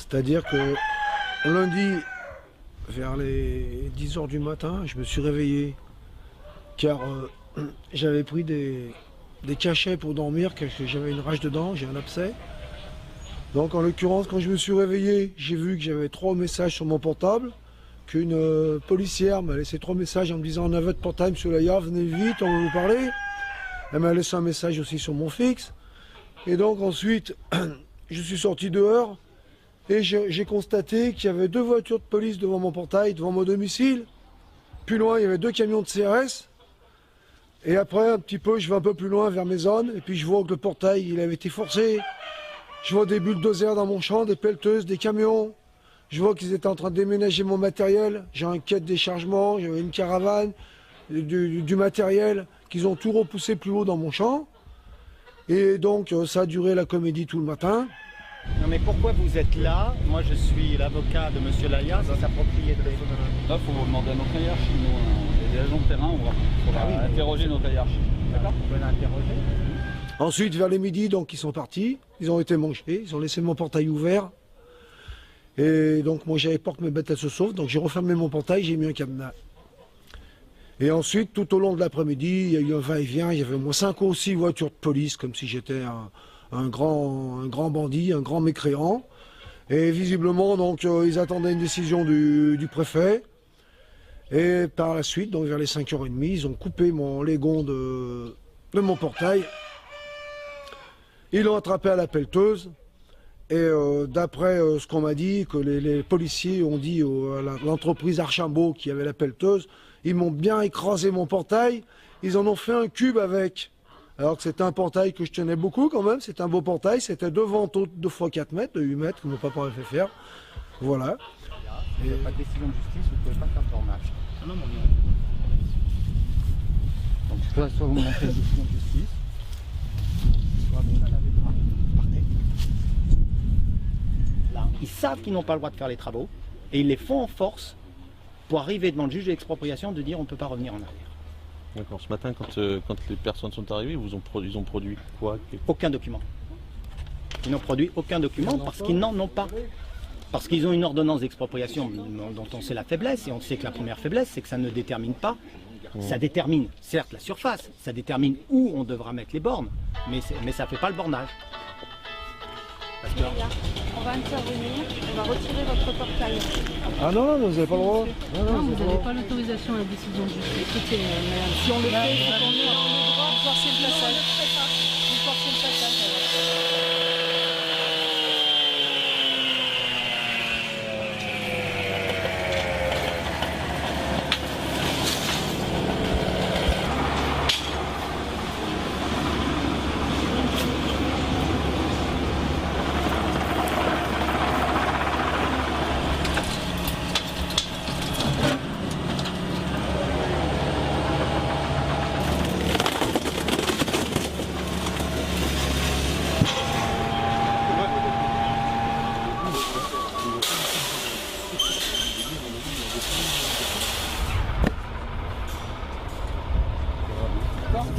C'est-à-dire que lundi, vers les 10 h du matin, je me suis réveillé car j'avais pris des cachets pour dormir, car j'avais une rage dedans, j'ai un abcès. Donc en l'occurrence, quand je me suis réveillé, j'ai vu que j'avais 3 messages sur mon portable, qu'une policière m'a laissé 3 messages en me disant: on a votre portable, monsieur Laya, venez vite, on va vous parler. Elle m'a laissé un message aussi sur mon fixe. Et donc ensuite, je suis sorti dehors et j'ai constaté qu'il y avait 2 voitures de police devant mon portail, devant mon domicile. Plus loin, il y avait 2 camions de CRS. Et après, un petit peu, je vais un peu plus loin vers mes zones. Et puis je vois que le portail, il avait été forcé. Je vois des bulldozers dans mon champ, des pelleteuses, des camions. Je vois qu'ils étaient en train de déménager mon matériel. J'ai un quai de déchargement, j'avais une caravane, du matériel qu'ils ont tout repoussé plus haut dans mon champ. Et donc ça a duré la comédie tout le matin. Non mais pourquoi vous êtes là? Moi je suis l'avocat de monsieur Laya, c'est sa propriété. Là, il faut demander à notre hiérarchie. Nous, on est des agents de terrain, on va interroger notre hiérarchie. D'accord, vous pouvez l'interroger. Ensuite, vers les midis, donc ils sont partis. Ils ont été mangés, ils ont laissé mon portail ouvert. Et donc moi j'avais peur que mes bêtes elles se sauvent, donc j'ai refermé mon portail, j'ai mis un cadenas. Et ensuite, tout au long de l'après-midi, il y a eu un va-et-vient, il y avait au moins 5 ou 6 voitures de police, comme si j'étais un grand bandit, un grand mécréant. Et visiblement, donc, ils attendaient une décision du préfet. Et par la suite, donc vers les 5h30, ils ont coupé mon légon de mon portail. Ils l'ont attrapé à la pelleteuse. Et d'après ce qu'on m'a dit, que les policiers ont dit à l'entreprise Archambault qui avait la pelleteuse, ils m'ont bien écrasé mon portail, ils en ont fait un cube avec. Alors que c'était un portail que je tenais beaucoup quand même, c'est un beau portail, c'était 2 vantaux de 2 x 4 mètres, de 8 mètres, que mon papa avait fait faire. Voilà. Il n'y a pas de décision de justice, vous ne pouvez pas faire tournage. Ah non, mon nom. Donc soit vous montrez une décision de justice, soit vous n'en avez pas. Partez. Là, ils savent qu'ils n'ont pas le droit de faire les travaux et ils les font en force pour arriver devant le juge d'expropriation de dire on ne peut pas revenir en arrière. D'accord. Ce matin, quand les personnes sont arrivées, ils ont produit quoi? Aucun document. Ils n'ont produit aucun document parce qu'ils n'en ont pas. Parce qu'ils ont une ordonnance d'expropriation dont on sait la faiblesse, et on sait que la première faiblesse, c'est que ça ne détermine pas. Ça détermine, certes, la surface, ça détermine où on devra mettre les bornes, mais ça ne fait pas le bornage. Parce que... On va intervenir, on va retirer votre portail. Ah non, vous n'avez pas le droit. Non, vous n'avez pas l'autorisation à la décision de justice. Écoutez, madame, si on le fait, c'est qu'on est dans le droit, vous forcez le passage. Vous forcez le passage.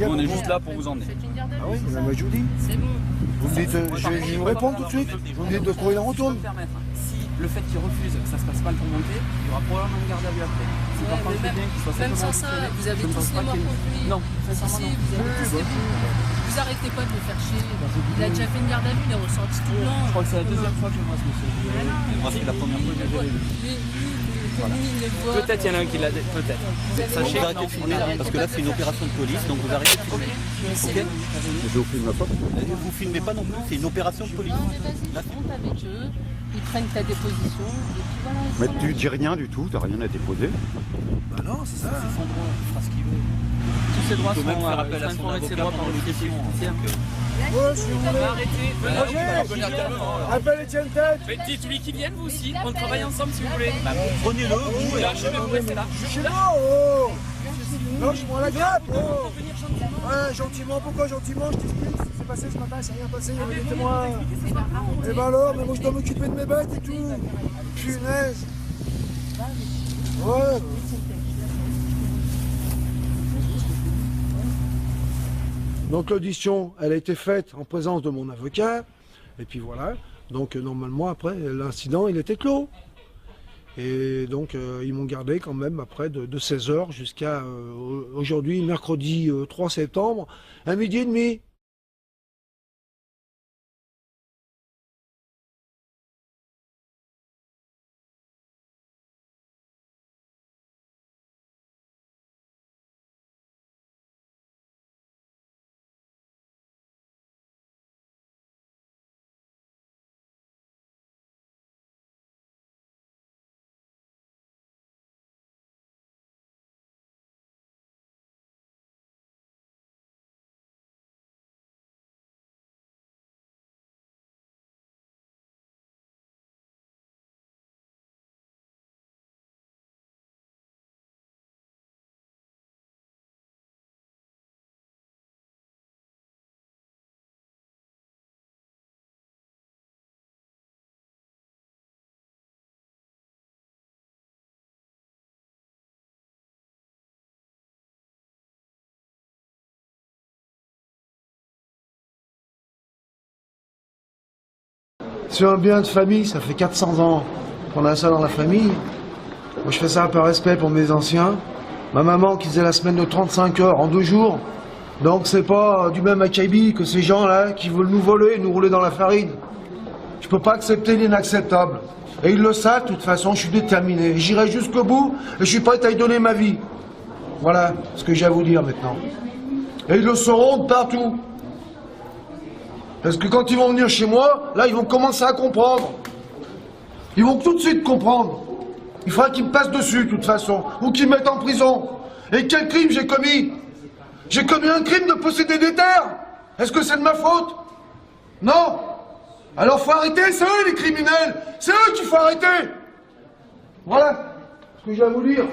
On est juste là pour vous emmener. Ah oui, madame Judy. C'est bon. Vous me dites, je vais vous répondre tout de suite. Vous me dites de quoi il en retourne. Si le fait qu'il refuse, que ça se passe pas le remonter, il y aura probablement une garde à vue après. C'est pas très bien qu'il soit Même sans simplement ça, isolé. vous avez Je ne tous pense les pas morts qu'il- contre lui. Non, Si, sincèrement si, non. vous avez tous les Vous arrêtez pas de le faire chier. Il a déjà fait une garde à vue, il est ressorti tout blanc. Je crois que c'est la deuxième fois que je vois ce monsieur. Moi, c'est la première fois que je l'ai vu. Peut-être il y en a un qui l'a dit, peut-être. Sachez, vous arrêtez de filmer, parce que là, c'est une opération de police, donc vous arrêtez de filmer. Ok? Je vous filme pas. Vous filmez pas non plus, c'est une opération de police. Non, mais vas-y, monte avec eux. Ils prennent ta déposition. Et puis voilà. Mais tu dis rien du tout, t'as rien à déposer. Bah non, c'est ça. C'est son droit, il fera ce qu'il veut. Tous ses droits Il peut même sont faire appel à son informés de ses avocat droits pendant par le l'audition. policier. Ouais, si vous voulez. Arrêtez. Appelle Etienne Tête. Mais dites-lui qu'il vienne vous aussi, on travaille ensemble si vous voulez. Prenez-le, vous, et Là, je vais vous rester là. Chez moi, oh. Lâche-moi la grappe, oh. Ouais, gentiment, pourquoi gentiment? Je t'explique ce qui s'est passé ce matin, c'est rien passé, il y avait des témoins. Et ben alors, mais moi je dois m'occuper de mes bêtes et tout. Punaise. Ouais. Donc l'audition, elle a été faite en présence de mon avocat. Et puis voilà. Donc normalement après l'incident il était clos. Et donc ils m'ont gardé quand même après de 16h jusqu'à aujourd'hui, mercredi 3 septembre, à 12h30. Sur un bien de famille, ça fait 400 ans qu'on a ça dans la famille. Moi, je fais ça par respect pour mes anciens. Ma maman qui faisait la semaine de 35 heures en 2 jours. Donc c'est pas du même acabit que ces gens-là qui veulent nous voler, nous rouler dans la farine. Je peux pas accepter l'inacceptable. Et ils le savent, de toute façon, je suis déterminé. J'irai jusqu'au bout et je suis prêt à y donner ma vie. Voilà ce que j'ai à vous dire maintenant. Et ils le sauront de partout. Parce que quand ils vont venir chez moi, là, ils vont commencer à comprendre. Ils vont tout de suite comprendre. Il faudra qu'ils me passent dessus, de toute façon, ou qu'ils me mettent en prison. Et quel crime j'ai commis? J'ai commis un crime de posséder des terres. Est-ce que c'est de ma faute? Non. Alors faut arrêter, c'est eux les criminels. C'est eux qu'il faut arrêter. Voilà ce que j'ai à vous dire.